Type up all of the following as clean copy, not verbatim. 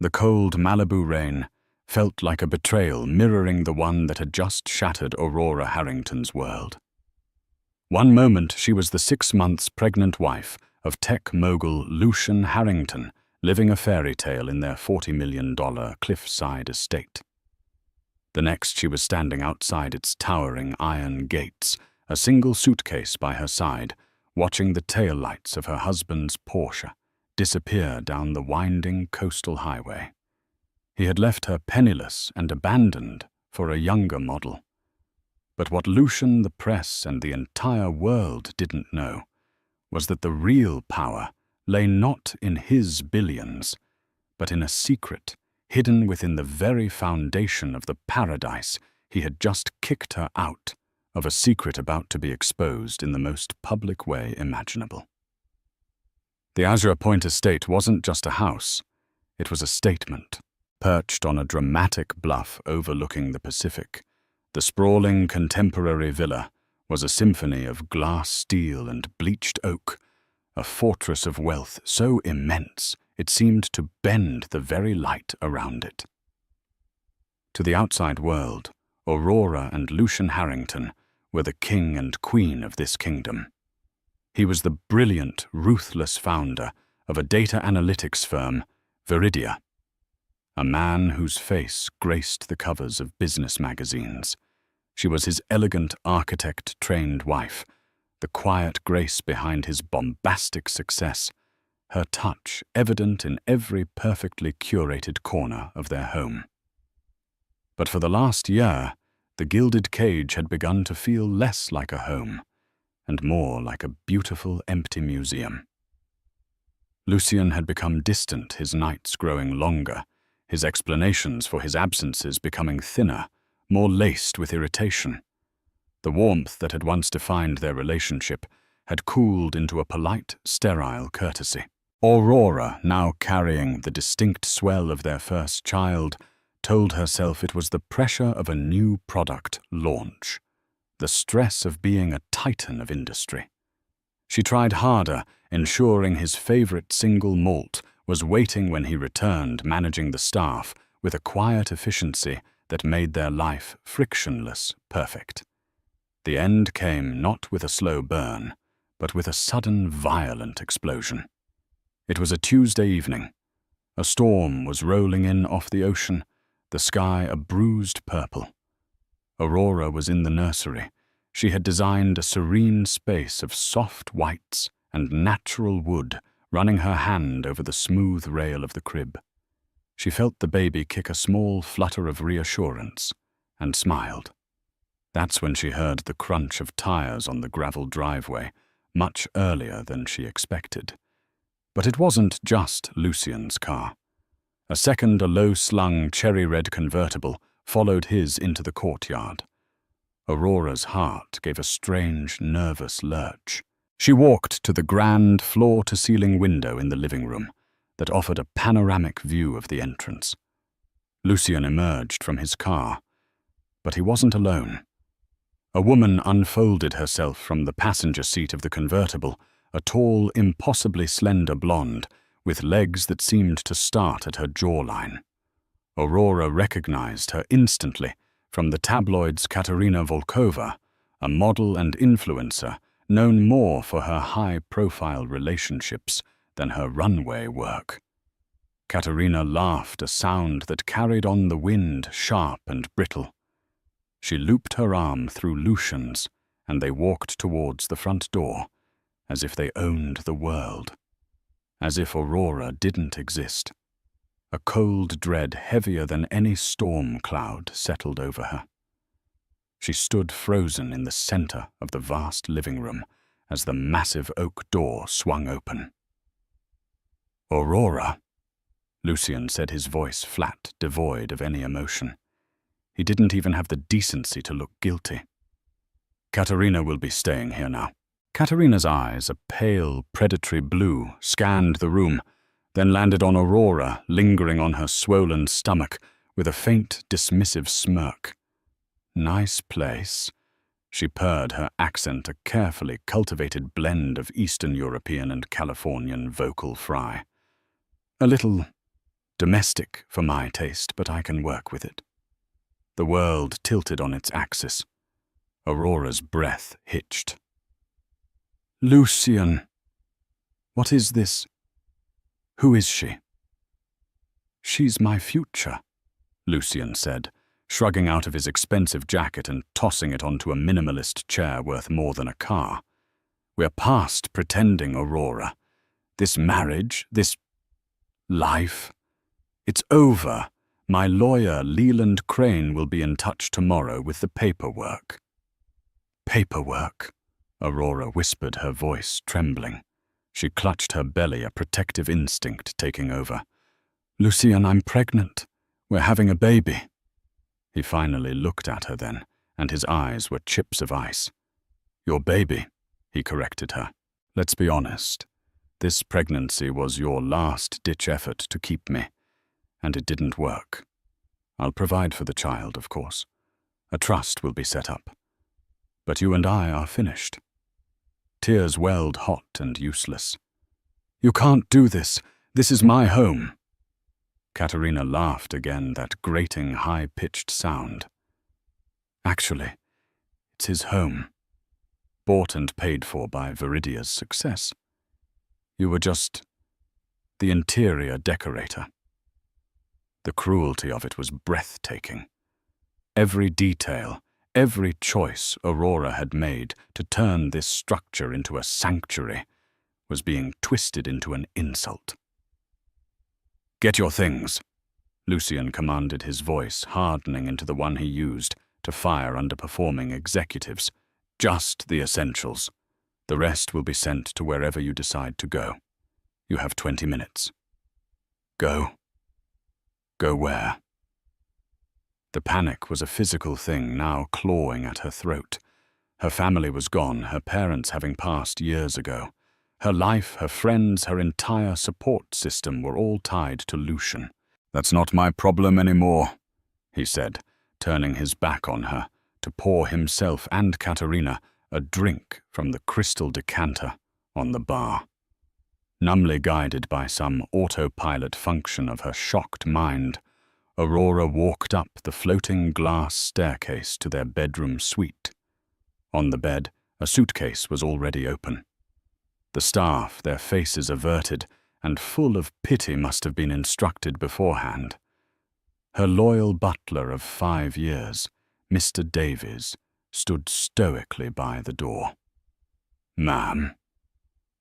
The cold Malibu rain felt like a betrayal mirroring the one that had just shattered Aurora Harrington's world. One moment she was the 6 months pregnant wife of tech mogul Lucian Harrington, living a fairy tale in their $40 million cliffside estate. The next she was standing outside its towering iron gates, a single suitcase by her side, watching the taillights of her husband's Porsche disappear down the winding coastal highway. He had left her penniless and abandoned for a younger model. But what Lucian, the press, and the entire world didn't know was that the real power lay not in his billions, but in a secret hidden within the very foundation of the paradise he had just kicked her out of, a secret about to be exposed in the most public way imaginable. The Azure Point estate wasn't just a house, it was a statement. Perched on a dramatic bluff overlooking the Pacific, the sprawling contemporary villa was a symphony of glass steel and bleached oak, a fortress of wealth so immense it seemed to bend the very light around it. To the outside world, Aurora and Lucian Harrington were the king and queen of this kingdom. He was the brilliant, ruthless founder of a data analytics firm, Viridia, a man whose face graced the covers of business magazines. She was his elegant architect-trained wife, the quiet grace behind his bombastic success, her touch evident in every perfectly curated corner of their home. But for the last year, the gilded cage had begun to feel less like a home, and more like a beautiful empty museum. Lucian had become distant, his nights growing longer, his explanations for his absences becoming thinner, more laced with irritation. The warmth that had once defined their relationship had cooled into a polite, sterile courtesy. Aurora, now carrying the distinct swell of their first child, told herself it was the pressure of a new product launch, the stress of being a titan of industry. She tried harder, ensuring his favorite single malt was waiting when he returned, managing the staff with a quiet efficiency that made their life frictionless perfect. The end came not with a slow burn, but with a sudden, violent explosion. It was a Tuesday evening. A storm was rolling in off the ocean, the sky a bruised purple. Aurora was in the nursery. She had designed a serene space of soft whites and natural wood, running her hand over the smooth rail of the crib. She felt the baby kick a small flutter of reassurance and smiled. That's when she heard the crunch of tires on the gravel driveway, much earlier than she expected. But it wasn't just Lucian's car. A second, a low-slung cherry-red convertible followed his into the courtyard. Aurora's heart gave a strange, nervous lurch. She walked to the grand floor-to-ceiling window in the living room that offered a panoramic view of the entrance. Lucian emerged from his car, but he wasn't alone. A woman unfolded herself from the passenger seat of the convertible, a tall, impossibly slender blonde, with legs that seemed to start at her jawline. Aurora recognized her instantly from the tabloid's Katerina Volkova, a model and influencer known more for her high-profile relationships than her runway work. Katerina laughed, a sound that carried on the wind, sharp and brittle. She looped her arm through Lucian's, and they walked towards the front door, as if they owned the world, as if Aurora didn't exist. A cold dread heavier than any storm cloud settled over her. She stood frozen in the center of the vast living room as the massive oak door swung open. "Aurora," Lucian said, his voice flat, devoid of any emotion. He didn't even have the decency to look guilty. "Katerina will be staying here now." Katerina's eyes, a pale, predatory blue, scanned the room, then landed on Aurora, lingering on her swollen stomach with a faint, dismissive smirk. "Nice place," she purred, her accent a carefully cultivated blend of Eastern European and Californian vocal fry. "A little Domestic for my taste, but I can work with it. The world tilted on its axis. Aurora's breath hitched. Lucian! What is this? Who is she? She's my future, Lucian said, shrugging out of his expensive jacket and tossing it onto a minimalist chair worth more than a car. We're past pretending, Aurora. This marriage, this life, it's over. My lawyer, Leland Crane, will be in touch tomorrow with the paperwork. Paperwork? Aurora whispered, her voice trembling. She clutched her belly, a protective instinct taking over. Lucian, I'm pregnant. We're having a baby. He finally looked at her then, and his eyes were chips of ice. Your baby, he corrected her. Let's be honest. This pregnancy was your last-ditch effort to keep me, and it didn't work. I'll provide for the child, of course. A trust will be set up. But you and I are finished. Tears welled hot and useless. You can't do this. This is my home. Katerina laughed again, that grating, high-pitched sound. Actually, it's his home. Bought and paid for by Viridia's success. You were just the interior decorator. The cruelty of it was breathtaking. Every detail, every choice Aurora had made to turn this structure into a sanctuary was being twisted into an insult. Get your things, Lucian commanded, his voice hardening into the one he used to fire underperforming executives. Just the essentials. The rest will be sent to wherever you decide to go. You have 20 minutes. Go. Go where? The panic was a physical thing now clawing at her throat. Her family was gone, her parents having passed years ago. Her life, her friends, her entire support system were all tied to Lucian. That's not my problem anymore, he said, turning his back on her to pour himself and Katerina a drink from the crystal decanter on the bar. Numbly guided by some autopilot function of her shocked mind, Aurora walked up the floating glass staircase to their bedroom suite. On the bed, a suitcase was already open. The staff, their faces averted and full of pity, must have been instructed beforehand. Her loyal butler of 5 years, Mr. Davies, stood stoically by the door. Ma'am,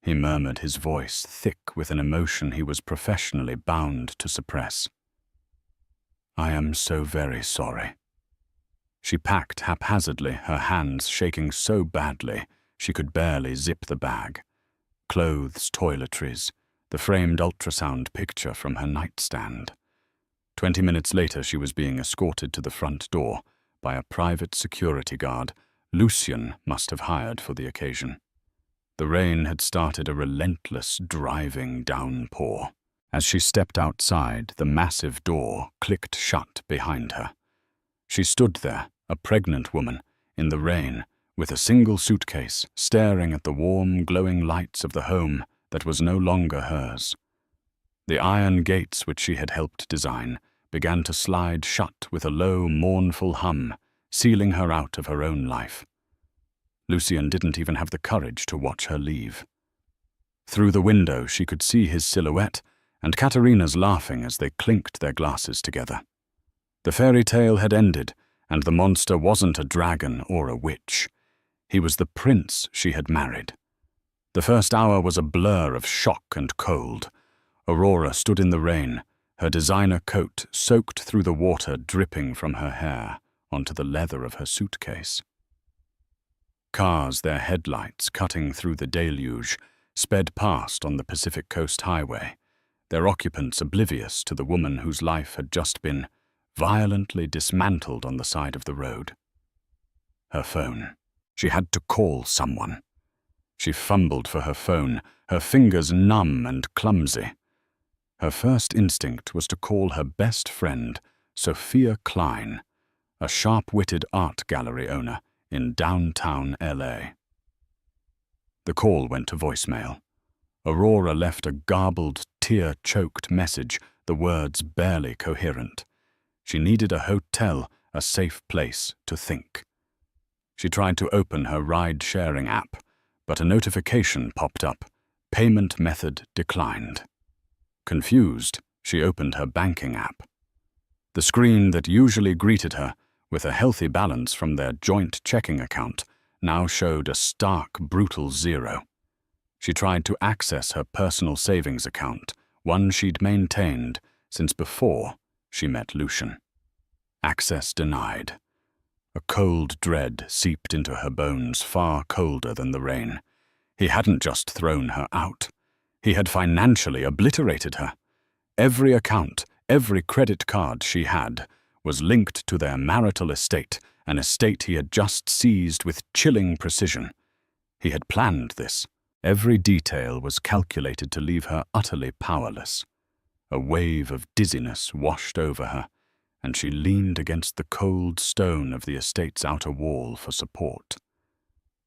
he murmured, his voice thick with an emotion he was professionally bound to suppress. I am so very sorry. She packed haphazardly, her hands shaking so badly she could barely zip the bag. Clothes, toiletries, the framed ultrasound picture from her nightstand. 20 minutes later she was being escorted to the front door by a private security guard Lucian must have hired for the occasion. The rain had started a relentless, driving downpour. As she stepped outside, the massive door clicked shut behind her. She stood there, a pregnant woman, in the rain, with a single suitcase, staring at the warm, glowing lights of the home that was no longer hers. The iron gates which she had helped design began to slide shut with a low, mournful hum, sealing her out of her own life. Lucian didn't even have the courage to watch her leave. Through the window she could see his silhouette and Katerina's laughing as they clinked their glasses together. The fairy tale had ended, and the monster wasn't a dragon or a witch. He was the prince she had married. The first hour was a blur of shock and cold. Aurora stood in the rain, her designer coat soaked through the water dripping from her hair onto the leather of her suitcase. Cars, their headlights cutting through the deluge, sped past on the Pacific Coast Highway, their occupants oblivious to the woman whose life had just been violently dismantled on the side of the road. Her phone. She had to call someone. She fumbled for her phone, her fingers numb and clumsy. Her first instinct was to call her best friend, Sophia Klein, a sharp-witted art gallery owner in downtown LA. The call went to voicemail. Aurora left a garbled, tear-choked message, the the words barely coherent. She needed a hotel, a safe place to think. She tried to open her ride-sharing app, but a notification popped up. Payment method declined. Confused, she opened her banking app. The screen that usually greeted her, with a healthy balance from their joint checking account, now showed a stark, brutal zero. She tried to access her personal savings account, one she'd maintained since before she met Lucian. Access denied. A cold dread seeped into her bones, far colder than the rain. He hadn't just thrown her out. He had financially obliterated her. Every account, every credit card she had, was linked to their marital estate, an estate he had just seized with chilling precision. He had planned this. Every detail was calculated to leave her utterly powerless. A wave of dizziness washed over her, and she leaned against the cold stone of the estate's outer wall for support.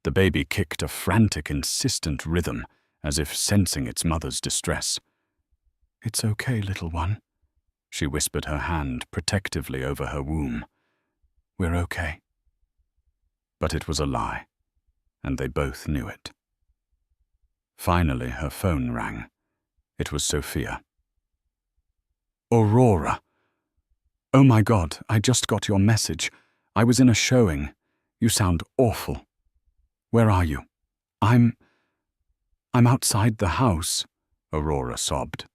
The baby kicked a frantic, insistent rhythm, as if sensing its mother's distress. "It's okay, little one," she whispered, her hand protectively over her womb. "We're okay." But it was a lie, and they both knew it. Finally, her phone rang. It was Sophia. "Aurora! Oh my God, I just got your message. I was in a showing. You sound awful. Where are you?" I'm outside the house," Aurora sobbed.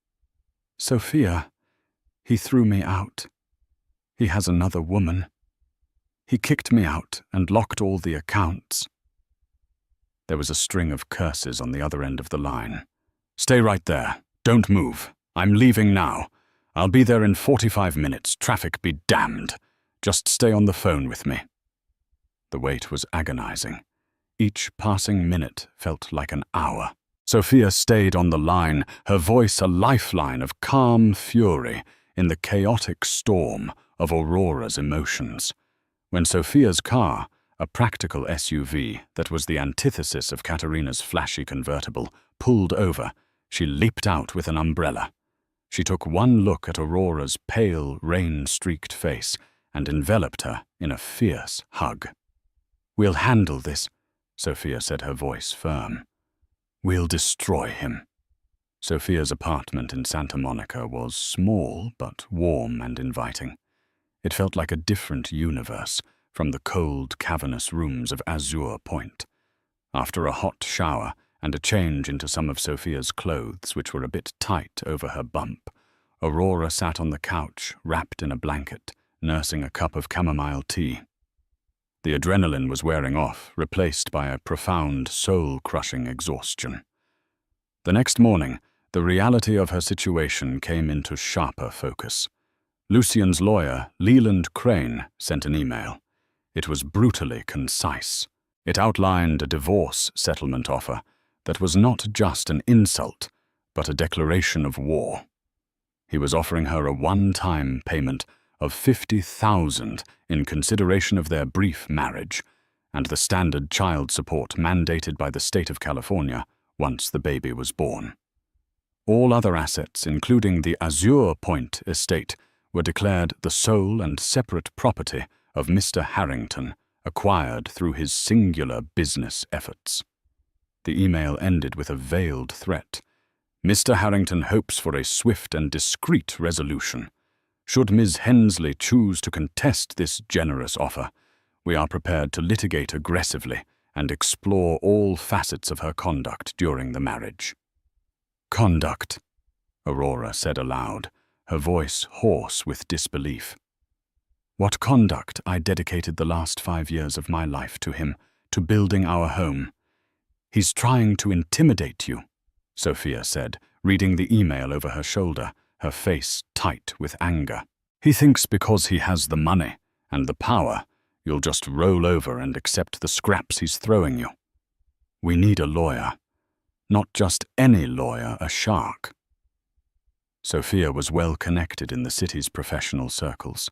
"Sophia, he threw me out. He has another woman. He kicked me out and locked all the accounts." There was a string of curses on the other end of the line. "Stay right there. Don't move. I'm leaving now. I'll be there in 45 minutes. Traffic be damned. Just stay on the phone with me." The wait was agonizing. Each passing minute felt like an hour. Sophia stayed on the line, her voice a lifeline of calm fury in the chaotic storm of Aurora's emotions. When Sophia's car, a practical SUV that was the antithesis of Katerina's flashy convertible, pulled over, she leaped out with an umbrella. She took one look at Aurora's pale, rain-streaked face and enveloped her in a fierce hug. "We'll handle this," Sophia said, her voice firm. "We'll destroy him." Sophia's apartment in Santa Monica was small but warm and inviting. It felt like a different universe from the cold, cavernous rooms of Azure Point. After a hot shower and a change into some of Sophia's clothes, which were a bit tight over her bump, Aurora sat on the couch, wrapped in a blanket, nursing a cup of chamomile tea. The adrenaline was wearing off, replaced by a profound, soul-crushing exhaustion. The next morning, the reality of her situation came into sharper focus. Lucian's lawyer, Leland Crane, sent an email. It was brutally concise. It outlined a divorce settlement offer that was not just an insult, but a declaration of war. He was offering her a one-time payment of $50,000 in consideration of their brief marriage, and the standard child support mandated by the state of California once the baby was born. All other assets, including the Azure Point estate, were declared the sole and separate property of Mr. Harrington, acquired through his singular business efforts. The email ended with a veiled threat. "Mr. Harrington hopes for a swift and discreet resolution. Should Ms. Hensley choose to contest this generous offer, we are prepared to litigate aggressively and explore all facets of her conduct during the marriage." "Conduct," Aurora said aloud, her voice hoarse with disbelief. "What conduct? I dedicated the last 5 years of my life to him, to building our home. He's trying to intimidate you," Sophia said, reading the email over her shoulder, her face tight with anger. "He thinks because he has the money and the power, you'll just roll over and accept the scraps he's throwing you. We need a lawyer. Not just any lawyer, a shark." Sophia was well connected in the city's professional circles.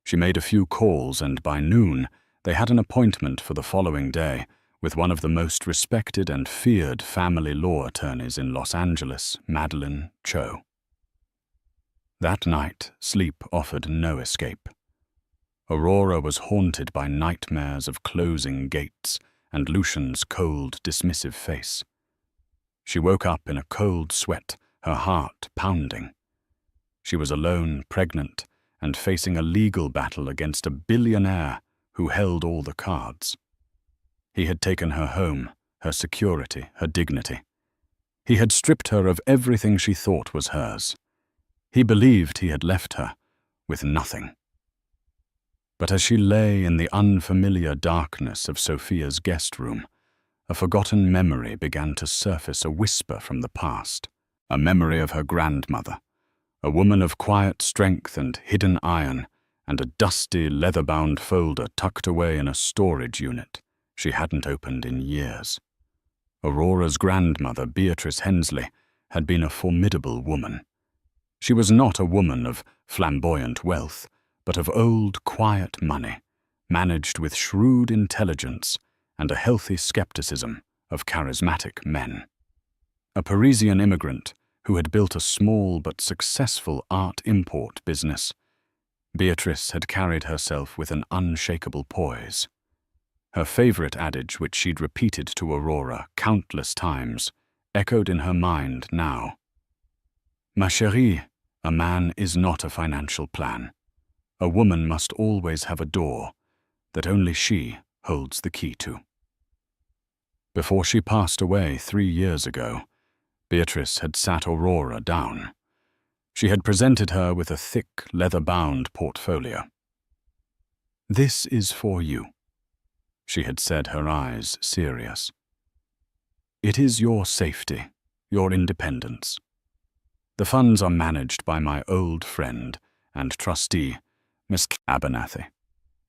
She made a few calls, and by noon they had an appointment for the following day with one of the most respected and feared family law attorneys in Los Angeles, Madeline Cho. That night, sleep offered no escape. Aurora was haunted by nightmares of closing gates and Lucian's cold, dismissive face. She woke up in a cold sweat, her heart pounding. She was alone, pregnant, and facing a legal battle against a billionaire who held all the cards. He had taken her home, her security, her dignity. He had stripped her of everything she thought was hers. He believed he had left her with nothing. But as she lay in the unfamiliar darkness of Sophia's guest room, a forgotten memory began to surface, a whisper from the past, a memory of her grandmother, a woman of quiet strength and hidden iron, and a dusty, leather-bound folder tucked away in a storage unit she hadn't opened in years. Aurora's grandmother, Beatrice Hensley, had been a formidable woman. She was not a woman of flamboyant wealth, but of old, quiet money, managed with shrewd intelligence and a healthy skepticism of charismatic men. A Parisian immigrant who had built a small but successful art import business, Beatrice had carried herself with an unshakable poise. Her favorite adage, which she'd repeated to Aurora countless times, echoed in her mind now. "Ma chérie, a man is not a financial plan. A woman must always have a door that only she holds the key to." Before she passed away 3 years ago, Beatrice had sat Aurora down. She had presented her with a thick, leather-bound portfolio. "This is for you," she had said, her eyes serious. "It is your safety, your independence. The funds are managed by my old friend and trustee, Mr. Abernathy.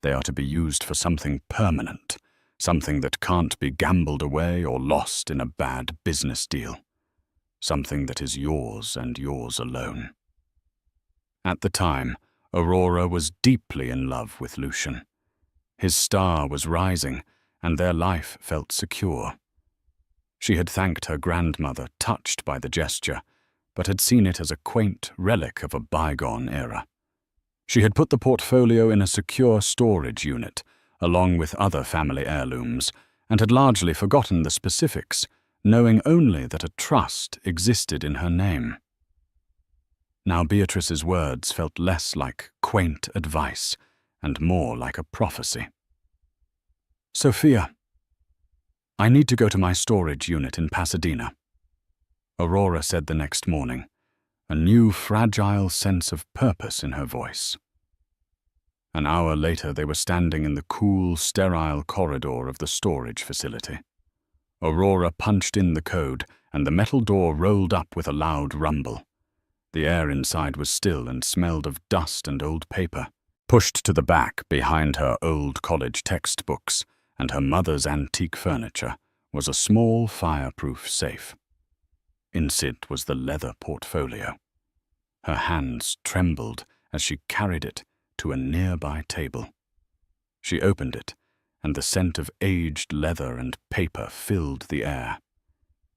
They are to be used for something permanent, something that can't be gambled away or lost in a bad business deal. Something that is yours and yours alone." At the time, Aurora was deeply in love with Lucian. His star was rising, and their life felt secure. She had thanked her grandmother, touched by the gesture, but had seen it as a quaint relic of a bygone era. She had put the portfolio in a secure storage unit, along with other family heirlooms, and had largely forgotten the specifics, knowing only that a trust existed in her name. Now Beatrice's words felt less like quaint advice and more like a prophecy. "Sophia, I need to go to my storage unit in Pasadena," Aurora said the next morning, a new fragile sense of purpose in her voice. An hour later, they were standing in the cool, sterile corridor of the storage facility. Aurora punched in the code, and the metal door rolled up with a loud rumble. The air inside was still and smelled of dust and old paper. Pushed to the back behind her old college textbooks and her mother's antique furniture was a small fireproof safe. Inside was the leather portfolio. Her hands trembled as she carried it to a nearby table. She opened it, and the scent of aged leather and paper filled the air.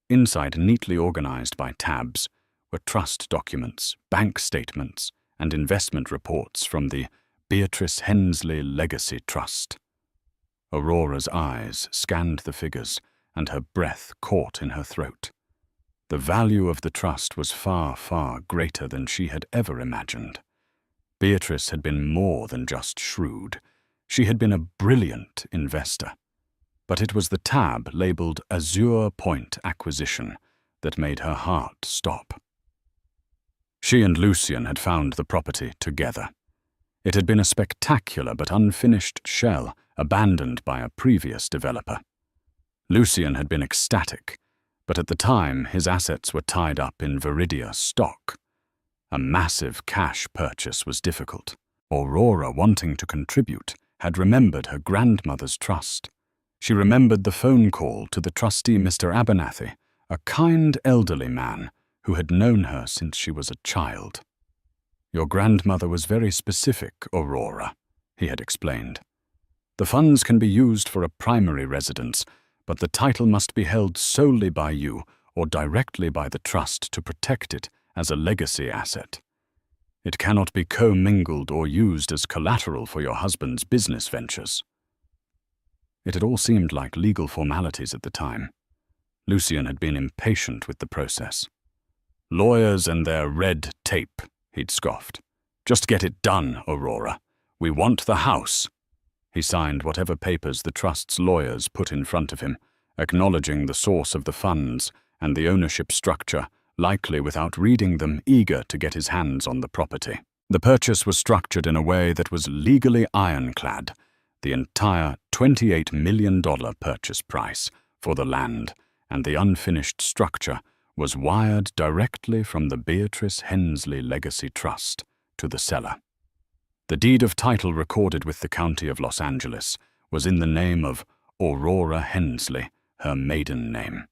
Inside, neatly organized by tabs, were trust documents, bank statements, and investment reports from the Beatrice Hensley Legacy Trust. Aurora's eyes scanned the figures, and her breath caught in her throat. The value of the trust was far, far greater than she had ever imagined. Beatrice had been more than just shrewd. She had been a brilliant investor. But it was the tab labeled Azure Point Acquisition that made her heart stop. She and Lucian had found the property together. It had been a spectacular but unfinished shell abandoned by a previous developer. Lucian had been ecstatic, but at the time his assets were tied up in Viridia stock. A massive cash purchase was difficult. Aurora, wanting to contribute, had remembered her grandmother's trust. She remembered the phone call to the trustee, Mr. Abernathy, a kind elderly man who had known her since she was a child. "Your grandmother was very specific, Aurora," he had explained. "The funds can be used for a primary residence, but the title must be held solely by you or directly by the trust to protect it as a legacy asset. It cannot be commingled or used as collateral for your husband's business ventures. It had all seemed like legal formalities at the time. Lucian had been impatient with the process. Lawyers and their red tape, he'd scoffed. Just get it done, Aurora. We want the house. He signed whatever papers the trust's lawyers put in front of him, acknowledging the source of the funds and the ownership structure, likely without reading them, eager to get his hands on the property. The purchase was structured in a way that was legally ironclad. The entire $28 million purchase price for the land and the unfinished structure was wired directly from the Beatrice Hensley Legacy Trust to the seller. The deed of title recorded with the County of Los Angeles was in the name of Aurora Hensley, her maiden name.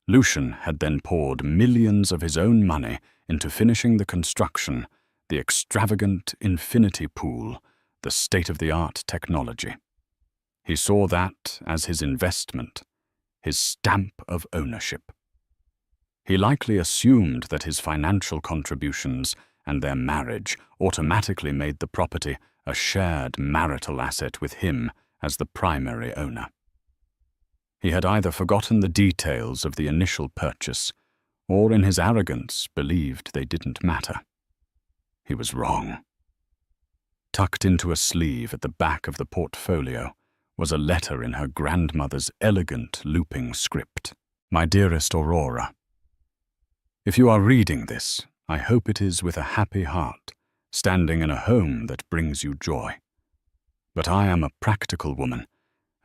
Lucian had then poured millions of his own money into finishing the construction, the extravagant infinity pool, the state-of-the-art technology. He saw that as his investment, his stamp of ownership. He likely assumed that his financial contributions and their marriage automatically made the property a shared marital asset with him as the primary owner. He had either forgotten the details of the initial purchase, or in his arrogance believed they didn't matter. He was wrong. Tucked into a sleeve at the back of the portfolio was a letter in her grandmother's elegant looping script. My dearest Aurora, if you are reading this, I hope it is with a happy heart, standing in a home that brings you joy. But I am a practical woman,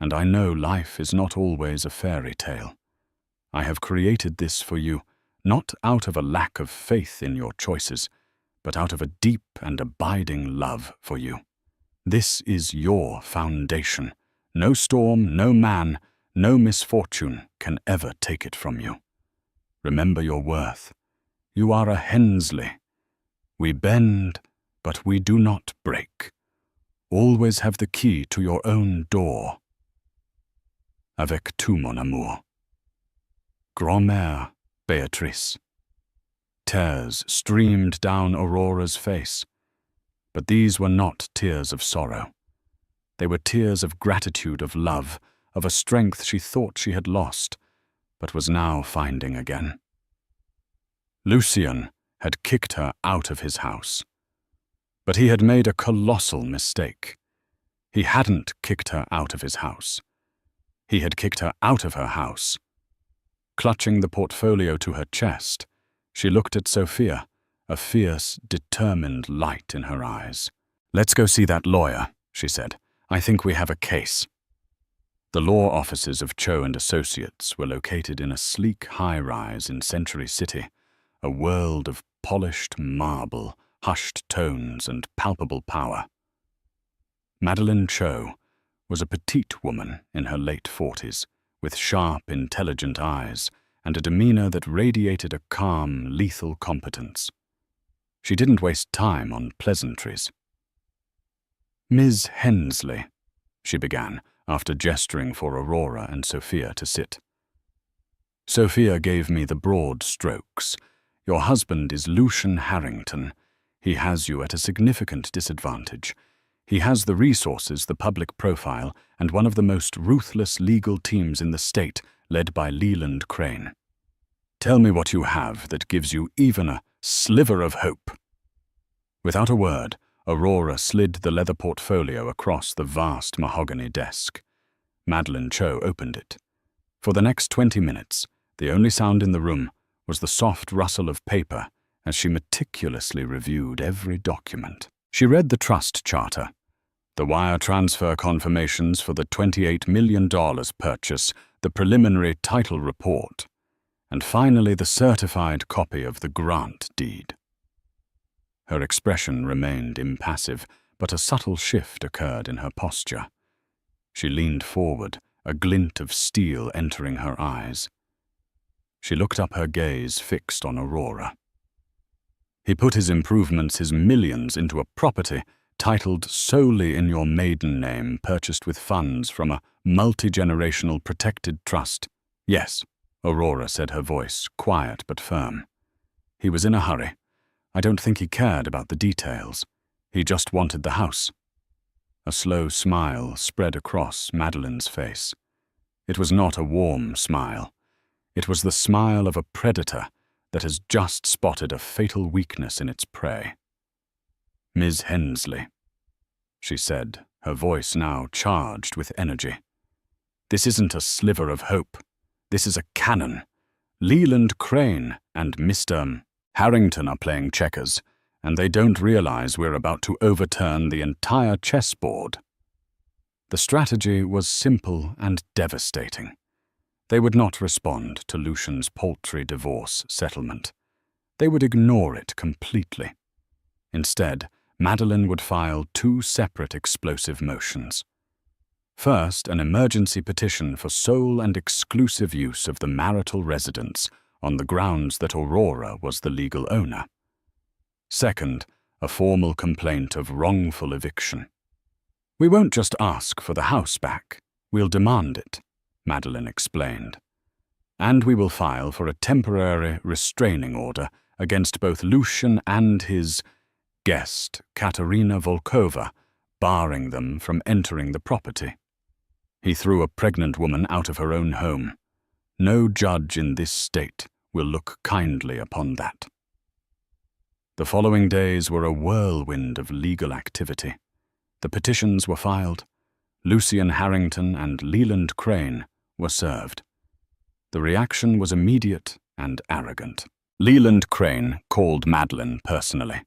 and I know life is not always a fairy tale. I have created this for you, not out of a lack of faith in your choices, but out of a deep and abiding love for you. This is your foundation. No storm, no man, no misfortune can ever take it from you. Remember your worth. You are a Hensley. We bend, but we do not break. Always have the key to your own door. Avec tout mon amour. Grand-mère Béatrice. Tears streamed down Aurora's face, but these were not tears of sorrow. They were tears of gratitude, of love, of a strength she thought she had lost, but was now finding again. Lucian had kicked her out of his house, but he had made a colossal mistake. He hadn't kicked her out of his house. He had kicked her out of her house. Clutching the portfolio to her chest, she looked at Sophia, a fierce, determined light in her eyes. "Let's go see that lawyer," she said. "I think we have a case." The law offices of Cho and Associates were located in a sleek high-rise in Century City, a world of polished marble, hushed tones, and palpable power. Madeline Cho was a petite woman in her late 40s, with sharp, intelligent eyes and a demeanor that radiated a calm, lethal competence. She didn't waste time on pleasantries. "Ms. Hensley," she began, after gesturing for Aurora and Sophia to sit. Sophia gave me the broad strokes. "Your husband is Lucian Harrington. He has you at a significant disadvantage. He has the resources, the public profile, and one of the most ruthless legal teams in the state, led by Leland Crane. Tell me what you have that gives you even a sliver of hope." Without a word, Aurora slid the leather portfolio across the vast mahogany desk. Madeline Cho opened it. For the next 20 minutes, the only sound in the room was the soft rustle of paper as she meticulously reviewed every document. She read the trust charter, the wire transfer confirmations for the $28 million purchase, the preliminary title report, and finally the certified copy of the grant deed. Her expression remained impassive, but a subtle shift occurred in her posture. She leaned forward, a glint of steel entering her eyes. She looked up, her gaze fixed on Aurora. "He put his improvements, his millions, into a property titled solely in your maiden name, purchased with funds from a multi-generational protected trust." "Yes," Aurora said, her voice quiet but firm. "He was in a hurry. I don't think he cared about the details. He just wanted the house. A slow smile spread across Madeline's face. It was not a warm smile. It was the smile of a predator that has just spotted a fatal weakness in its prey. "Miss Hensley," she said, her voice now charged with energy. "This isn't a sliver of hope. This is a cannon. Leland Crane and Mr. Harrington are playing checkers, and they don't realize we're about to overturn the entire chessboard." The strategy was simple and devastating. They would not respond to Lucian's paltry divorce settlement. They would ignore it completely. Instead, Madeline would file 2 separate explosive motions. First, an emergency petition for sole and exclusive use of the marital residence on the grounds that Aurora was the legal owner. Second, a formal complaint of wrongful eviction. "We won't just ask for the house back, we'll demand it," Madeline explained. "And we will file for a temporary restraining order against both Lucian and his guest, Katerina Volkova, barring them from entering the property. He threw a pregnant woman out of her own home. No judge in this state will look kindly upon that." The following days were a whirlwind of legal activity. The petitions were filed. Lucian Harrington and Leland Crane were served. The reaction was immediate and arrogant. Leland Crane called Madeline personally.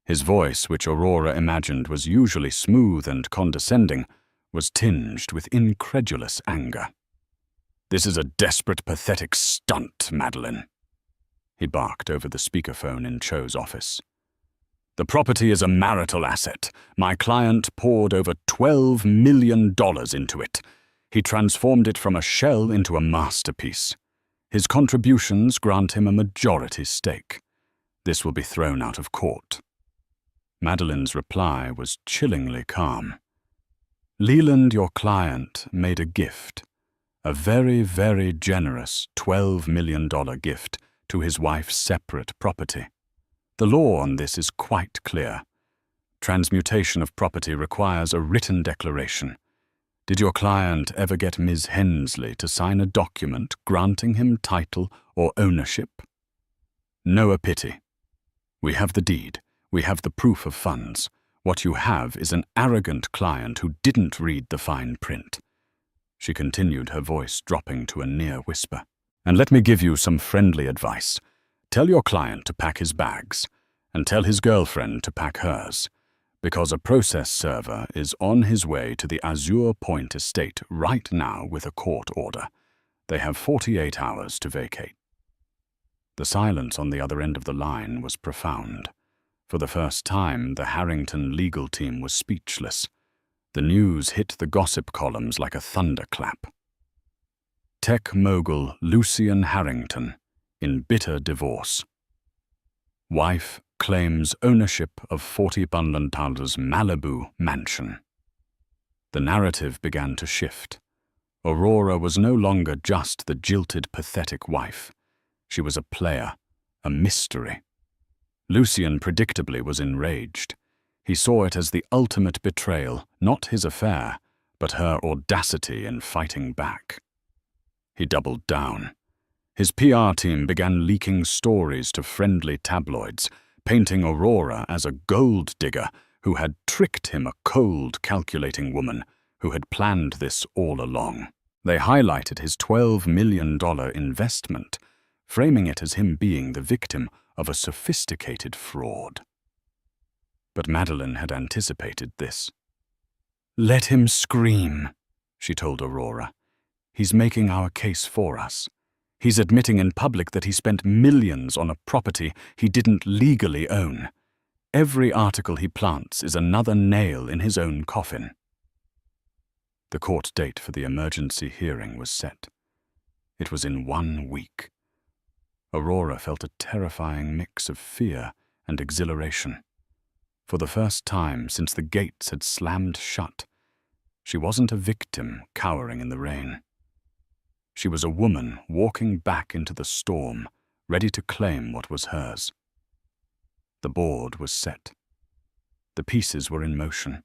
His voice, which Aurora imagined was usually smooth and condescending, was tinged with incredulous anger. "This is a desperate, pathetic stunt, Madeline," he barked over the speakerphone in Cho's office. "The property is a marital asset. My client poured over $12 million into it. He transformed it from a shell into a masterpiece. His contributions grant him a majority stake. This will be thrown out of court." Madeline's reply was chillingly calm. "Leland, your client, made a gift, a very, very generous $12 million gift to his wife's separate property. The law on this is quite clear. Transmutation of property requires a written declaration. Did your client ever get Ms. Hensley to sign a document granting him title or ownership? No a pity. We have the deed. We have the proof of funds. What you have is an arrogant client who didn't read the fine print." She continued, her voice dropping to a near whisper. "And let me give you some friendly advice. Tell your client to pack his bags, and tell his girlfriend to pack hers, because a process server is on his way to the Azure Point estate right now with a court order. They have 48 hours to vacate." The silence on the other end of the line was profound. For the first time, the Harrington legal team was speechless. The news hit the gossip columns like a thunderclap. Tech mogul Lucian Harrington in bitter divorce. Wife claims ownership of 40 Bunlandthal's Malibu mansion. The narrative began to shift. Aurora was no longer just the jilted, pathetic wife. She was a player, a mystery. Lucian predictably was enraged. He saw it as the ultimate betrayal, not his affair, but her audacity in fighting back. He doubled down. His PR team began leaking stories to friendly tabloids, painting Aurora as a gold digger who had tricked him, a cold, calculating woman who had planned this all along. They highlighted his $12 million investment, framing it as him being the victim of a sophisticated fraud. But Madeline had anticipated this. "Let him scream," she told Aurora. "He's making our case for us. He's admitting in public that he spent millions on a property he didn't legally own. Every article he plants is another nail in his own coffin." The court date for the emergency hearing was set. It was in 1 week. Aurora felt a terrifying mix of fear and exhilaration. For the first time since the gates had slammed shut, she wasn't a victim cowering in the rain. She was a woman walking back into the storm, ready to claim what was hers. The board was set. The pieces were in motion,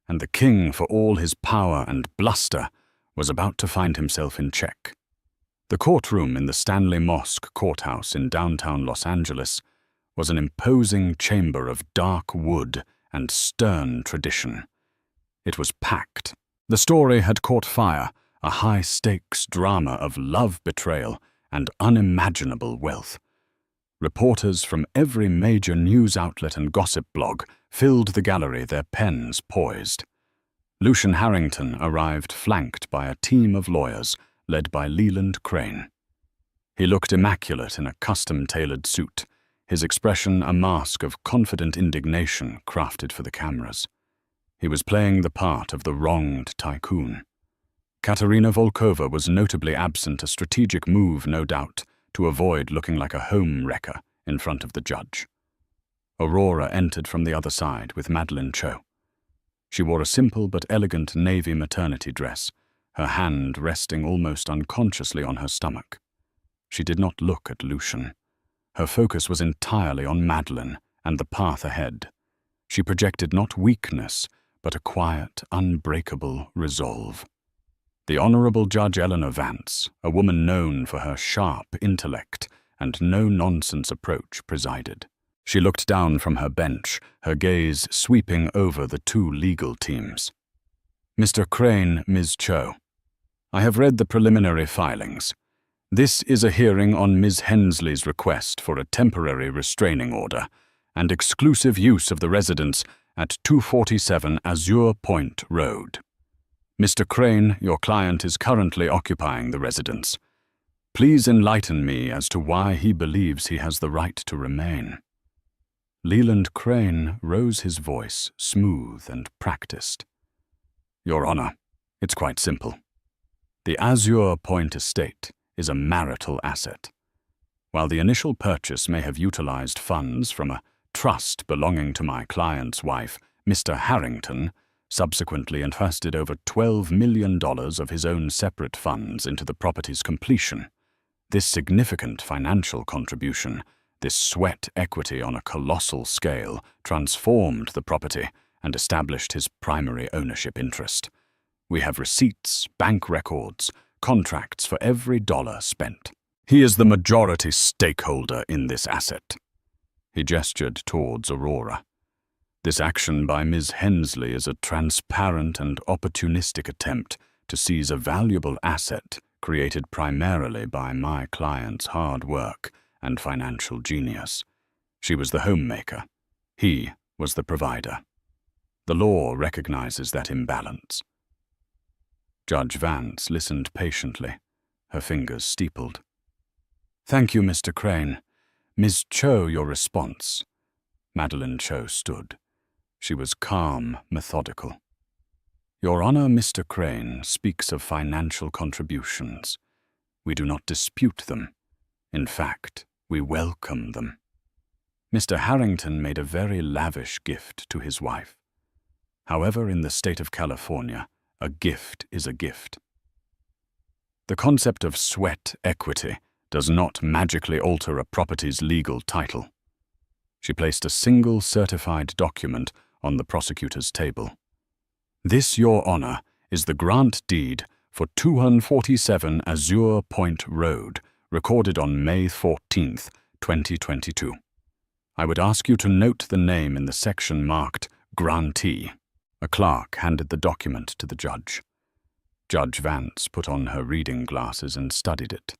and the king, for all his power and bluster, was about to find himself in check. The courtroom in the Stanley Mosque Courthouse in downtown Los Angeles was an imposing chamber of dark wood and stern tradition. It was packed. The story had caught fire, a high-stakes drama of love betrayal and unimaginable wealth. Reporters from every major news outlet and gossip blog filled the gallery, their pens poised. Lucian Harrington arrived flanked by a team of lawyers led by Leland Crane. He looked immaculate in a custom-tailored suit, his expression a mask of confident indignation crafted for the cameras. He was playing the part of the wronged tycoon. Katerina Volkova was notably absent, a strategic move, no doubt, to avoid looking like a home wrecker in front of the judge. Aurora entered from the other side with Madeleine Cho. She wore a simple but elegant navy maternity dress, her hand resting almost unconsciously on her stomach. She did not look at Lucian. Her focus was entirely on Madeleine and the path ahead. She projected not weakness, but a quiet, unbreakable resolve. The Honorable Judge Eleanor Vance, a woman known for her sharp intellect and no-nonsense approach, presided. She looked down from her bench, her gaze sweeping over the two legal teams. Mr. Crane, Ms. Cho, I have read the preliminary filings. This is a hearing on Ms. Hensley's request for a temporary restraining order and exclusive use of the residence at 247 Azure Point Road. Mr. Crane, your client is currently occupying the residence. Please enlighten me as to why he believes he has the right to remain. Leland Crane rose his voice, smooth and practiced. Your Honor, it's quite simple. The Azure Point estate is a marital asset. While the initial purchase may have utilized funds from a trust belonging to my client's wife, Mr. Harrington, subsequently entrusted over $12 million of his own separate funds into the property's completion. This significant financial contribution, this sweat equity on a colossal scale, transformed the property and established his primary ownership interest. We have receipts, bank records, contracts for every dollar spent. He is the majority stakeholder in this asset. He gestured towards Aurora. This action by Ms. Hensley is a transparent and opportunistic attempt to seize a valuable asset created primarily by my client's hard work and financial genius. She was the homemaker. He was the provider. The law recognizes that imbalance. Judge Vance listened patiently, her fingers steepled. Thank you, Mr. Crane. Ms. Cho, your response. Madeleine Cho stood. She was calm, methodical. Your Honor, Mr. Crane speaks of financial contributions. We do not dispute them. In fact, we welcome them. Mr. Harrington made a very lavish gift to his wife. However, in the state of California, a gift is a gift. The concept of sweat equity does not magically alter a property's legal title. She placed a single certified document on the prosecutor's table. This, Your Honor, is the grant deed for 247 Azure Point Road, recorded on May 14th, 2022. I would ask you to note the name in the section marked Grantee. A clerk handed the document to the judge. Judge Vance put on her reading glasses and studied it.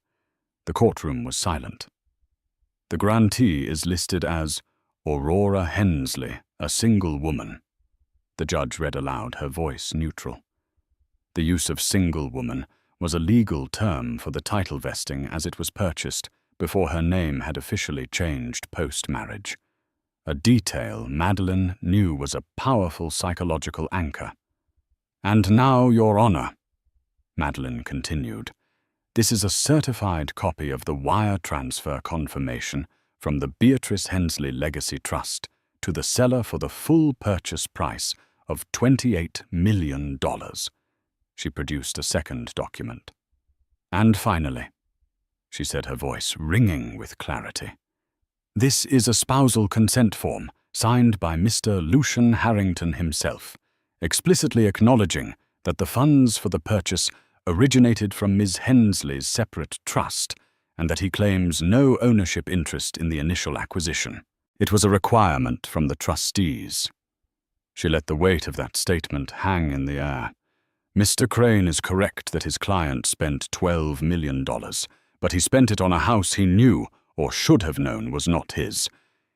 The courtroom was silent. The grantee is listed as Aurora Hensley, a single woman. The judge read aloud, her voice neutral. The use of single woman was a legal term for the title vesting as it was purchased before her name had officially changed post-marriage. A detail Madeleine knew was a powerful psychological anchor. And now, Your Honor, Madeleine continued, this is a certified copy of the wire transfer confirmation from the Beatrice Hensley Legacy Trust to the seller for the full purchase price of $28 million. She produced a second document. And finally, she said, her voice ringing with clarity, This is a spousal consent form signed by Mr. Lucian Harrington himself, explicitly acknowledging that the funds for the purchase originated from Ms. Hensley's separate trust and that he claims no ownership interest in the initial acquisition. It was a requirement from the trustees. She let the weight of that statement hang in the air. Mr. Crane is correct that his client spent $12 million, but he spent it on a house he knew, or should have known, was not his.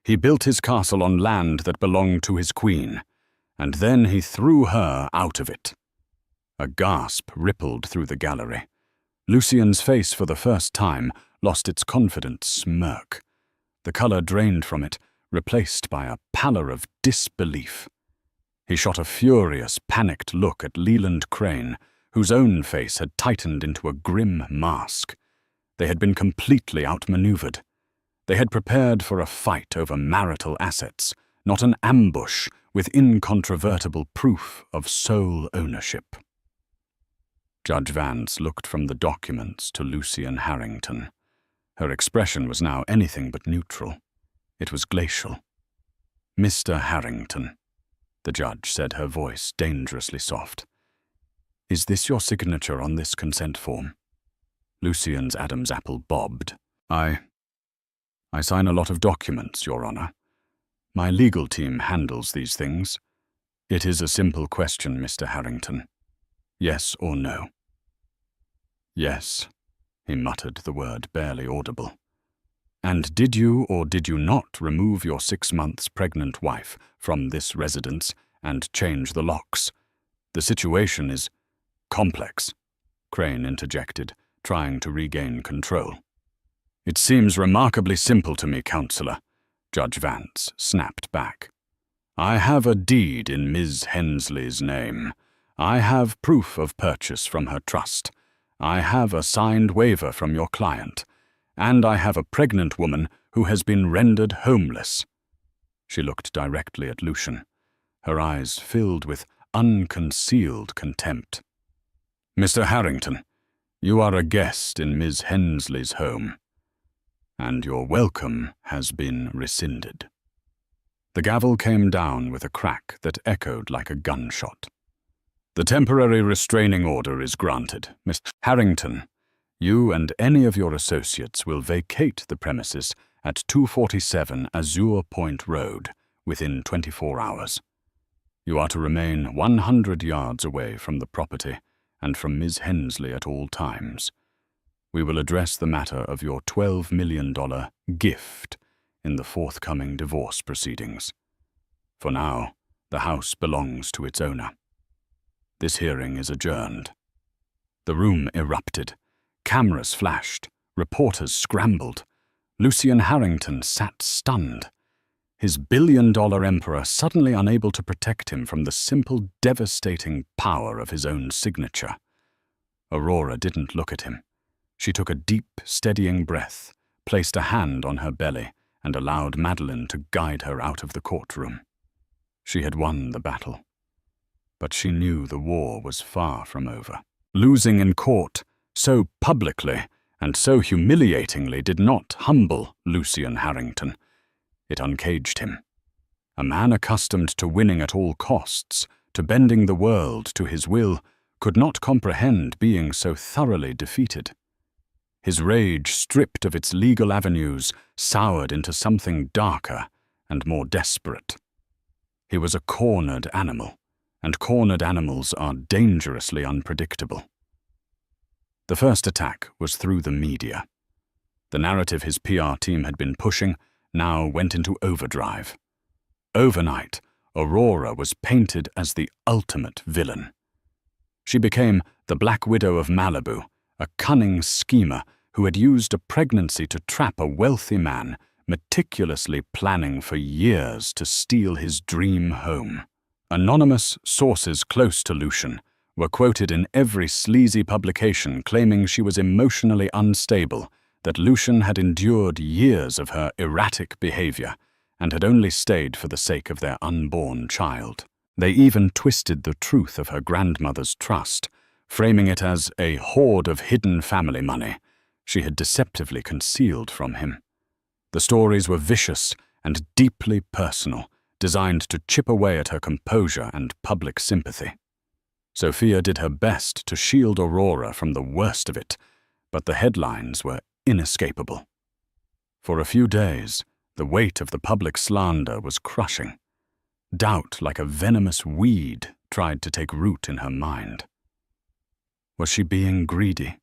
He built his castle on land that belonged to his queen, and then he threw her out of it. A gasp rippled through the gallery. Lucian's face, for the first time, lost its confident smirk. The color drained from it, replaced by a pallor of disbelief. He shot a furious, panicked look at Leland Crane, whose own face had tightened into a grim mask. They had been completely outmaneuvered. They had prepared for a fight over marital assets, not an ambush with incontrovertible proof of sole ownership. Judge Vance looked from the documents to Lucian Harrington. Her expression was now anything but neutral. It was glacial. "Mr. Harrington," the judge said, her voice dangerously soft. "Is this your signature on this consent form?" Lucian's Adam's apple bobbed. I sign a lot of documents, Your Honor. My legal team handles these things. It is a simple question, Mr. Harrington. Yes or no?" "Yes," he muttered, the word barely audible. "And did you or did you not remove your 6 months pregnant wife from this residence and change the locks? The situation is complex," Crane interjected, trying to regain control. "It seems remarkably simple to me, Counselor," Judge Vance snapped back. "I have a deed in Ms. Hensley's name. I have proof of purchase from her trust. I have a signed waiver from your client. And I have a pregnant woman who has been rendered homeless." She looked directly at Lucian, her eyes filled with unconcealed contempt. "Mr. Harrington, you are a guest in Ms. Hensley's home, and your welcome has been rescinded." The gavel came down with a crack that echoed like a gunshot. "The temporary restraining order is granted. Mr. Harrington, you and any of your associates will vacate the premises at 247 Azure Point Road within 24 hours. You are to remain 100 yards away from the property and from Ms. Hensley at all times. We will address the matter of your $12 million gift in the forthcoming divorce proceedings. For now, the house belongs to its owner. This hearing is adjourned." The room erupted. Cameras flashed. Reporters scrambled. Lucian Harrington sat stunned. His billion-dollar emperor suddenly unable to protect him from the simple, devastating power of his own signature. Aurora didn't look at him. She took a deep, steadying breath, placed a hand on her belly, and allowed Madeline to guide her out of the courtroom. She had won the battle. But she knew the war was far from over. Losing in court, so publicly and so humiliatingly, did not humble Lucian Harrington. It uncaged him. A man accustomed to winning at all costs, to bending the world to his will, could not comprehend being so thoroughly defeated. His rage, stripped of its legal avenues, soured into something darker and more desperate. He was a cornered animal, and cornered animals are dangerously unpredictable. The first attack was through the media. The narrative his PR team had been pushing now went into overdrive. Overnight, Aurora was painted as the ultimate villain. She became the Black Widow of Malibu, a cunning schemer who had used a pregnancy to trap a wealthy man, meticulously planning for years to steal his dream home. Anonymous sources close to Lucian were quoted in every sleazy publication claiming she was emotionally unstable, that Lucian had endured years of her erratic behavior and had only stayed for the sake of their unborn child. They even twisted the truth of her grandmother's trust, framing it as a hoard of hidden family money she had deceptively concealed from him. The stories were vicious and deeply personal, designed to chip away at her composure and public sympathy. Sophia did her best to shield Aurora from the worst of it, but the headlines were inescapable. For a few days, the weight of the public slander was crushing. Doubt, like a venomous weed, tried to take root in her mind. Was she being greedy?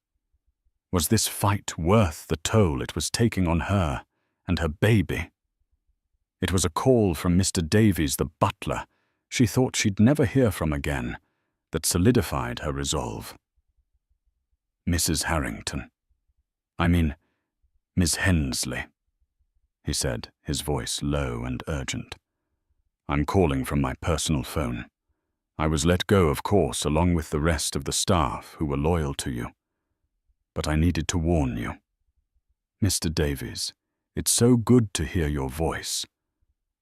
Was this fight worth the toll it was taking on her and her baby? It was a call from Mr. Davies, the butler, she thought she'd never hear from again, that solidified her resolve. "Mrs. Harrington. I mean, Miss Hensley," he said, his voice low and urgent. "I'm calling from my personal phone. I was let go, of course, along with the rest of the staff who were loyal to you. But I needed to warn you. Mr. Davies, it's so good to hear your voice.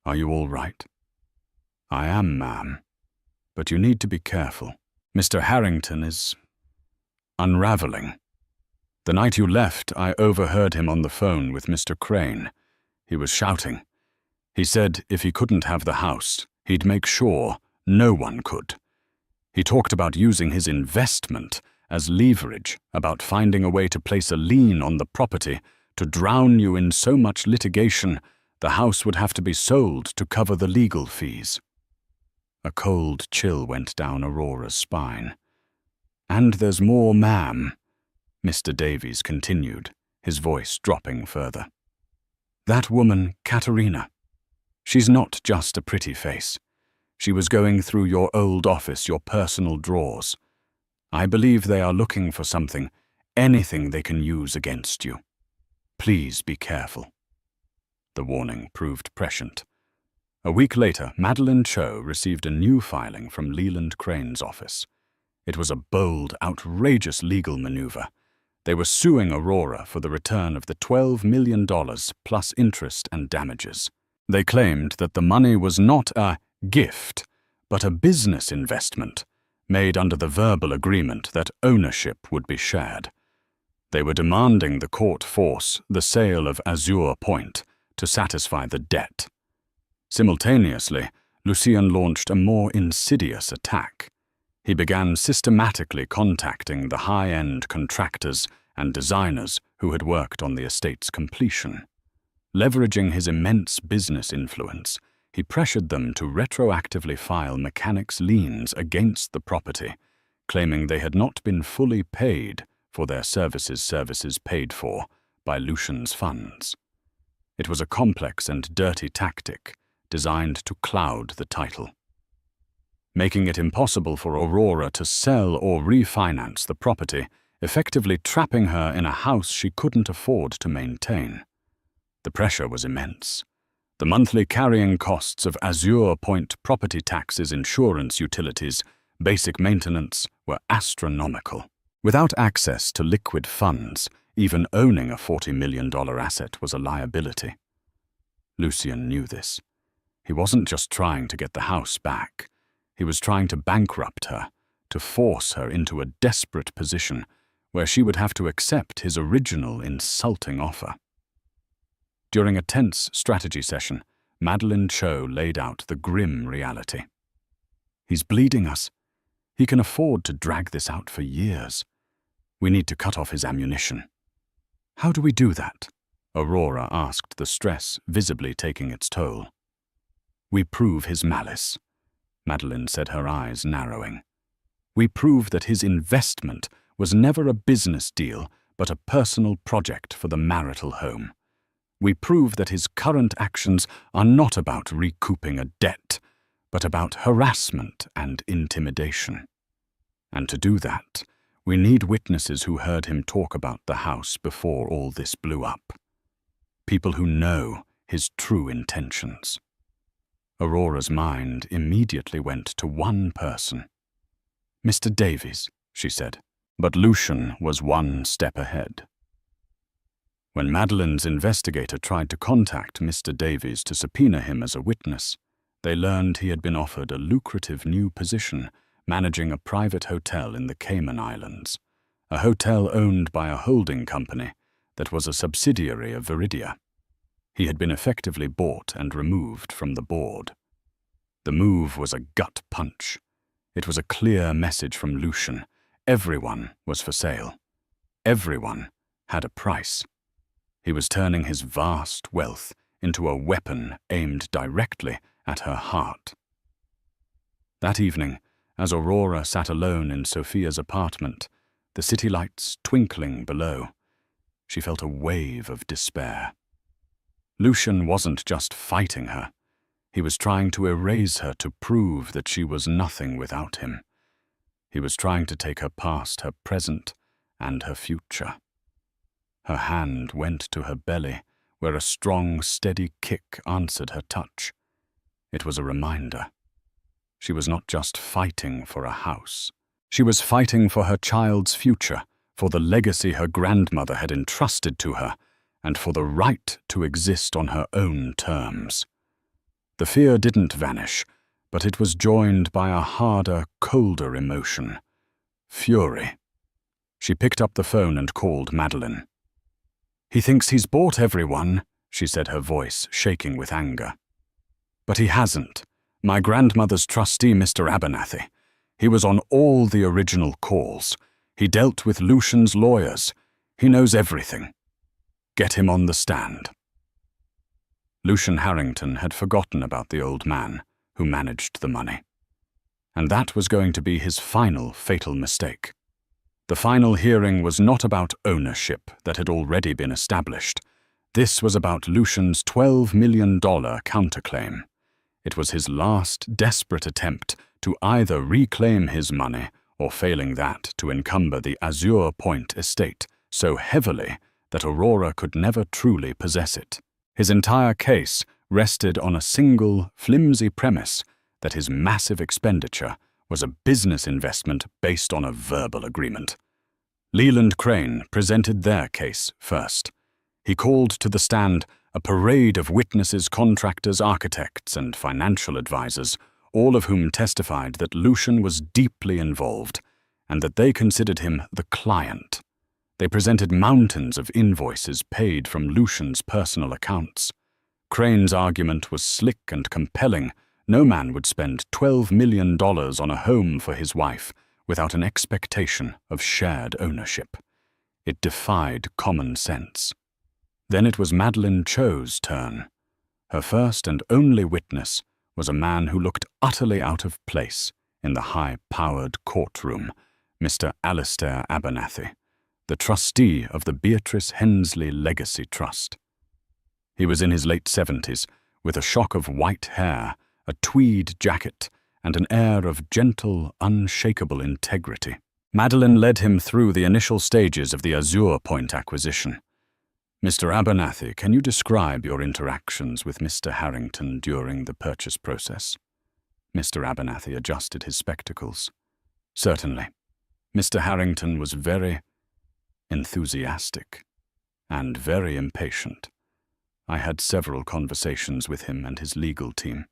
Are you all right?" "I am, ma'am. But you need to be careful. Mr. Harrington is unraveling. The night you left, I overheard him on the phone with Mr. Crane. He was shouting. He said if he couldn't have the house, he'd make sure no one could. He talked about using his investment as leverage, about finding a way to place a lien on the property to drown you in so much litigation the house would have to be sold to cover the legal fees." A cold chill went down Aurora's spine. "And there's more, ma'am," Mr. Davies continued, his voice dropping further. "That woman, Katerina, she's not just a pretty face. She was going through your old office, your personal drawers. I believe they are looking for something, anything they can use against you. Please be careful." The warning proved prescient. A week later, Madeline Cho received a new filing from Leland Crane's office. It was a bold, outrageous legal maneuver. They were suing Aurora for the return of the $12 million plus interest and damages. They claimed that the money was not a gift, but a business investment, made under the verbal agreement that ownership would be shared. They were demanding the court force the sale of Azure Point to satisfy the debt. Simultaneously, Lucien launched a more insidious attack. He began systematically contacting the high-end contractors and designers who had worked on the estate's completion. Leveraging his immense business influence, he pressured them to retroactively file mechanics' liens against the property, claiming they had not been fully paid for their services paid for by Lucien's funds. It was a complex and dirty tactic designed to cloud the title, making it impossible for Aurora to sell or refinance the property, effectively trapping her in a house she couldn't afford to maintain. The pressure was immense. The monthly carrying costs of Azure Point property taxes, insurance, utilities, basic maintenance were astronomical. Without access to liquid funds, even owning a $40 million asset was a liability. Lucien knew this. He wasn't just trying to get the house back. He was trying to bankrupt her, to force her into a desperate position where she would have to accept his original insulting offer. During a tense strategy session, Madeline Cho laid out the grim reality. "He's bleeding us. He can afford to drag this out for years. We need to cut off his ammunition." "How do we do that?" Aurora asked, the stress visibly taking its toll. "We prove his malice," Madeline said, her eyes narrowing. "We prove that his investment was never a business deal, but a personal project for the marital home. We prove that his current actions are not about recouping a debt, but about harassment and intimidation. And to do that, we need witnesses who heard him talk about the house before all this blew up. People who know his true intentions." Aurora's mind immediately went to one person. "Mr. Davies," she said, but Lucien was one step ahead. When Madeline's investigator tried to contact Mr. Davies to subpoena him as a witness, they learned he had been offered a lucrative new position managing a private hotel in the Cayman Islands, a hotel owned by a holding company that was a subsidiary of Viridia. He had been effectively bought and removed from the board. The move was a gut punch. It was a clear message from Lucian. Everyone was for sale. Everyone had a price. He was turning his vast wealth into a weapon aimed directly at her heart. That evening, as Aurora sat alone in Sophia's apartment, the city lights twinkling below, she felt a wave of despair. Lucian wasn't just fighting her. He was trying to erase her, to prove that she was nothing without him. He was trying to take her past, her present, and her future. Her hand went to her belly, where a strong, steady kick answered her touch. It was a reminder. She was not just fighting for a house. She was fighting for her child's future, for the legacy her grandmother had entrusted to her, and for the right to exist on her own terms. The fear didn't vanish, but it was joined by a harder, colder emotion: fury. She picked up the phone and called Madeline. "He thinks he's bought everyone," she said, her voice shaking with anger. "But he hasn't. My grandmother's trustee, Mr. Abernathy. He was on all the original calls. He dealt with Lucian's lawyers. He knows everything. Get him on the stand." Lucian Harrington had forgotten about the old man who managed the money. And that was going to be his final fatal mistake. The final hearing was not about ownership that had already been established. This was about Lucian's $12 million counterclaim. It was his last desperate attempt to either reclaim his money or, failing that, to encumber the Azure Point estate so heavily that Aurora could never truly possess it. His entire case rested on a single, flimsy premise that his massive expenditure was a business investment based on a verbal agreement. Leland Crane presented their case first. He called to the stand a parade of witnesses, contractors, architects, and financial advisors, all of whom testified that Lucian was deeply involved and that they considered him the client. They presented mountains of invoices paid from Lucian's personal accounts. Crane's argument was slick and compelling. No man would spend $12 million on a home for his wife without an expectation of shared ownership. It defied common sense. Then it was Madeline Cho's turn. Her first and only witness was a man who looked utterly out of place in the high-powered courtroom, Mr. Alistair Abernathy, the trustee of the Beatrice Hensley Legacy Trust. He was in his late 70s, with a shock of white hair, a tweed jacket, and an air of gentle, unshakable integrity. Madeline led him through the initial stages of the Azure Point acquisition. "Mr. Abernathy, can you describe your interactions with Mr. Harrington during the purchase process?" Mr. Abernathy adjusted his spectacles. "Certainly. Mr. Harrington was very enthusiastic and very impatient. I had several conversations with him and his legal team.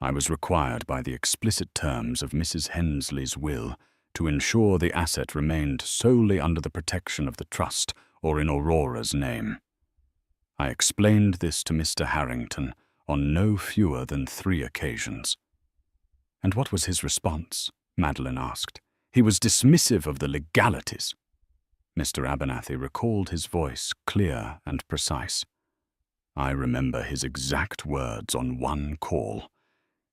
I was required by the explicit terms of Mrs. Hensley's will to ensure the asset remained solely under the protection of the trust or in Aurora's name. I explained this to Mr. Harrington on no fewer than 3 occasions." "And what was his response?" Madeline asked. "He was dismissive of the legalities." Mr. Abernathy recalled his voice, clear and precise. "I remember his exact words on one call.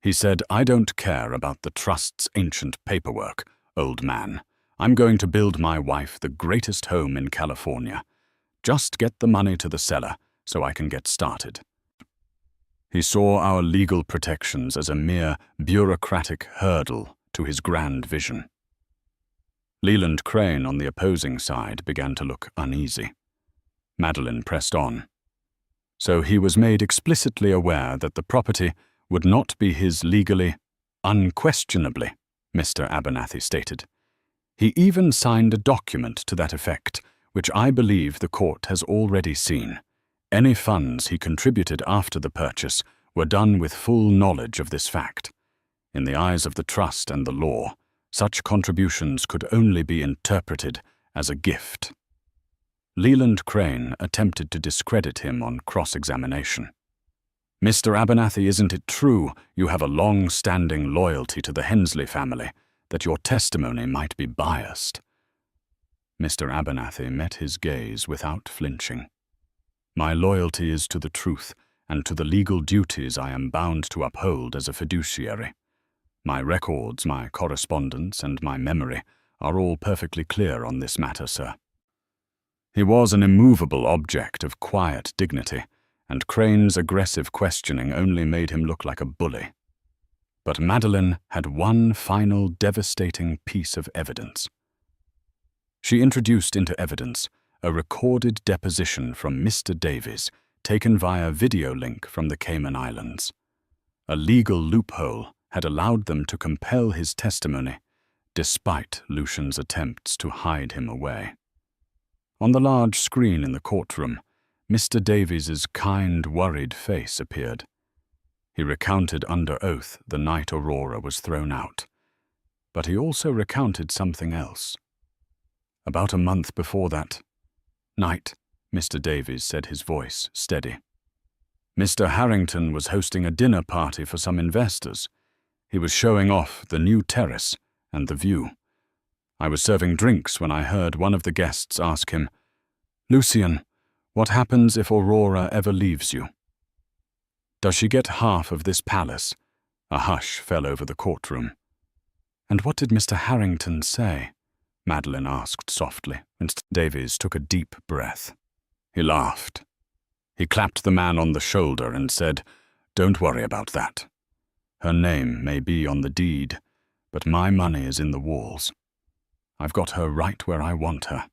He said, 'I don't care about the trust's ancient paperwork, old man. I'm going to build my wife the greatest home in California. Just get the money to the seller so I can get started.' He saw our legal protections as a mere bureaucratic hurdle to his grand vision." Leland Crane on the opposing side began to look uneasy. Madeline pressed on. "So he was made explicitly aware that the property would not be his legally, unquestionably," Mr. Abernathy stated. "He even signed a document to that effect, which I believe the court has already seen. Any funds he contributed after the purchase were done with full knowledge of this fact. In the eyes of the trust and the law, such contributions could only be interpreted as a gift." Leland Crane attempted to discredit him on cross-examination. "Mr. Abernathy, isn't it true you have a long-standing loyalty to the Hensley family, that your testimony might be biased?" Mr. Abernathy met his gaze without flinching. "My loyalty is to the truth and to the legal duties I am bound to uphold as a fiduciary. My records, my correspondence, and my memory are all perfectly clear on this matter, sir." He was an immovable object of quiet dignity, and Crane's aggressive questioning only made him look like a bully. But Madeline had one final devastating piece of evidence. She introduced into evidence a recorded deposition from Mr. Davies, taken via video link from the Cayman Islands. A legal loophole had allowed them to compel his testimony, despite Lucian's attempts to hide him away. On the large screen in the courtroom, Mr. Davies's kind, worried face appeared. He recounted under oath the night Aurora was thrown out, but he also recounted something else. About a month before that night, Mr. Davies said, his voice steady, "Mr. Harrington was hosting a dinner party for some investors. He was showing off the new terrace and the view. I was serving drinks when I heard one of the guests ask him, 'Lucian, what happens if Aurora ever leaves you? Does she get half of this palace?' A hush fell over the courtroom. "And what did Mr. Harrington say?" Madeline asked softly, and Davies took a deep breath. He laughed. He clapped the man on the shoulder and said, "Don't worry about that. Her name may be on the deed, but my money is in the walls. I've got her right where I want her.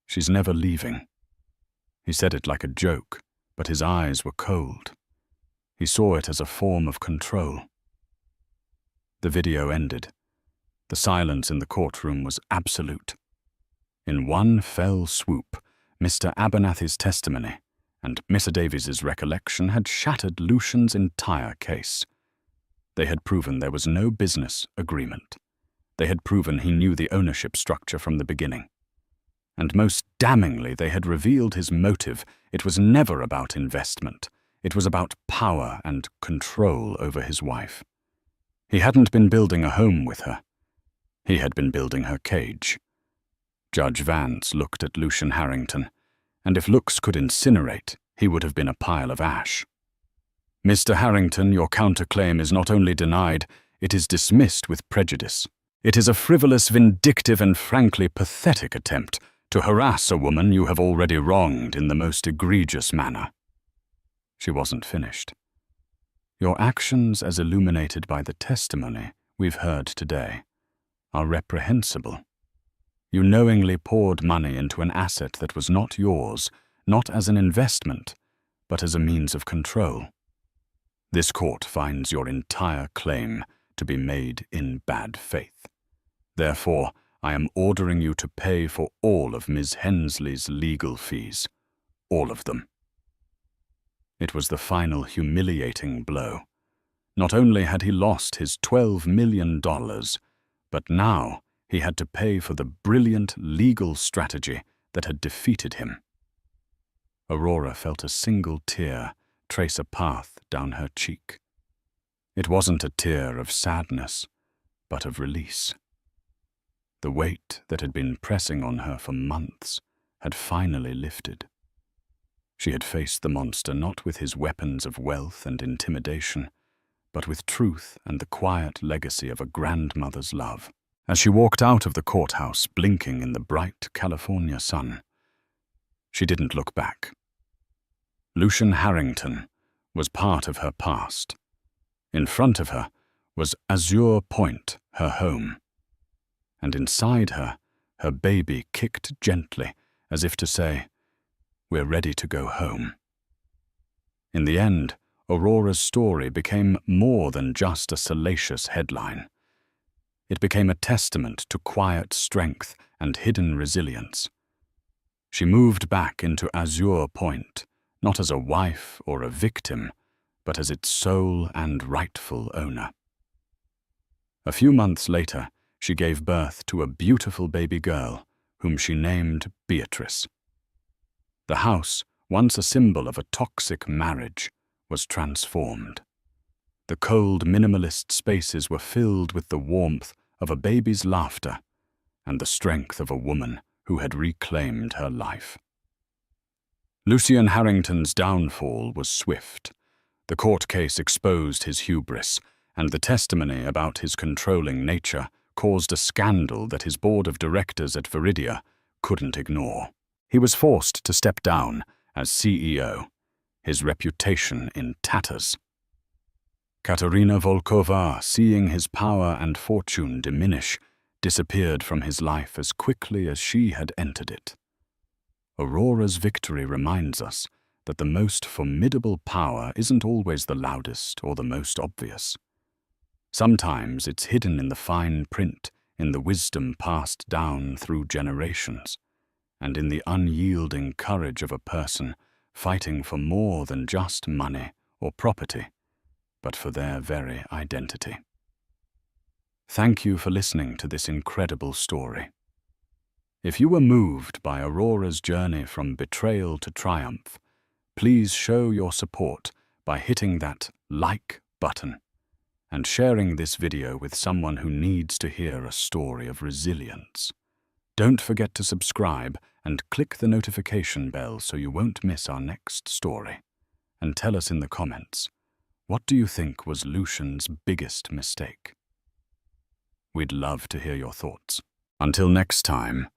She's never leaving." He said it like a joke, but his eyes were cold. He saw it as a form of control. The video ended. The silence in the courtroom was absolute. In one fell swoop, Mr. Abernathy's testimony and Mr. Davies's recollection had shattered Lucian's entire case. They had proven there was no business agreement. They had proven he knew the ownership structure from the beginning. And most damningly, they had revealed his motive. It was never about investment. It was about power and control over his wife. He hadn't been building a home with her. He had been building her cage. Judge Vance looked at Lucian Harrington, and if looks could incinerate, he would have been a pile of ash. "Mr. Harrington, your counterclaim is not only denied, it is dismissed with prejudice. It is a frivolous, vindictive, and frankly pathetic attempt to harass a woman you have already wronged in the most egregious manner." She wasn't finished. "Your actions as illuminated by the testimony we've heard today are reprehensible. You knowingly poured money into an asset that was not yours, not as an investment, but as a means of control. This court finds your entire claim to be made in bad faith. Therefore, I am ordering you to pay for all of Ms. Hensley's legal fees. All of them." It was the final humiliating blow. Not only had he lost his $12 million, but now he had to pay for the brilliant legal strategy that had defeated him. Aurora felt a single tear trace a path down her cheek. It wasn't a tear of sadness, but of release. The weight that had been pressing on her for months had finally lifted. She had faced the monster not with his weapons of wealth and intimidation, but with truth and the quiet legacy of a grandmother's love. As she walked out of the courthouse, blinking in the bright California sun, she didn't look back. Lucian Harrington was part of her past. In front of her was Azure Point, her home. And inside her, her baby kicked gently, as if to say, "We're ready to go home." In the end, Aurora's story became more than just a salacious headline. It became a testament to quiet strength and hidden resilience. She moved back into Azure Point, not as a wife or a victim, but as its sole and rightful owner. A few months later, she gave birth to a beautiful baby girl, whom she named Beatrice. The house, once a symbol of a toxic marriage, was transformed. The cold, minimalist spaces were filled with the warmth of a baby's laughter and the strength of a woman who had reclaimed her life. Lucien Harrington's downfall was swift. The court case exposed his hubris, and the testimony about his controlling nature caused a scandal that his board of directors at Viridia couldn't ignore. He was forced to step down as CEO, his reputation in tatters. Katerina Volkova, seeing his power and fortune diminish, disappeared from his life as quickly as she had entered it. Aurora's victory reminds us that the most formidable power isn't always the loudest or the most obvious. Sometimes it's hidden in the fine print, in the wisdom passed down through generations, and in the unyielding courage of a person fighting for more than just money or property, but for their very identity. Thank you for listening to this incredible story. If you were moved by Aurora's journey from betrayal to triumph, please show your support by hitting that like button and sharing this video with someone who needs to hear a story of resilience. Don't forget to subscribe and click the notification bell so you won't miss our next story. And tell us in the comments, what do you think was Lucien's biggest mistake? We'd love to hear your thoughts. Until next time,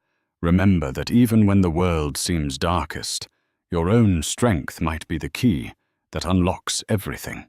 remember that even when the world seems darkest, your own strength might be the key that unlocks everything.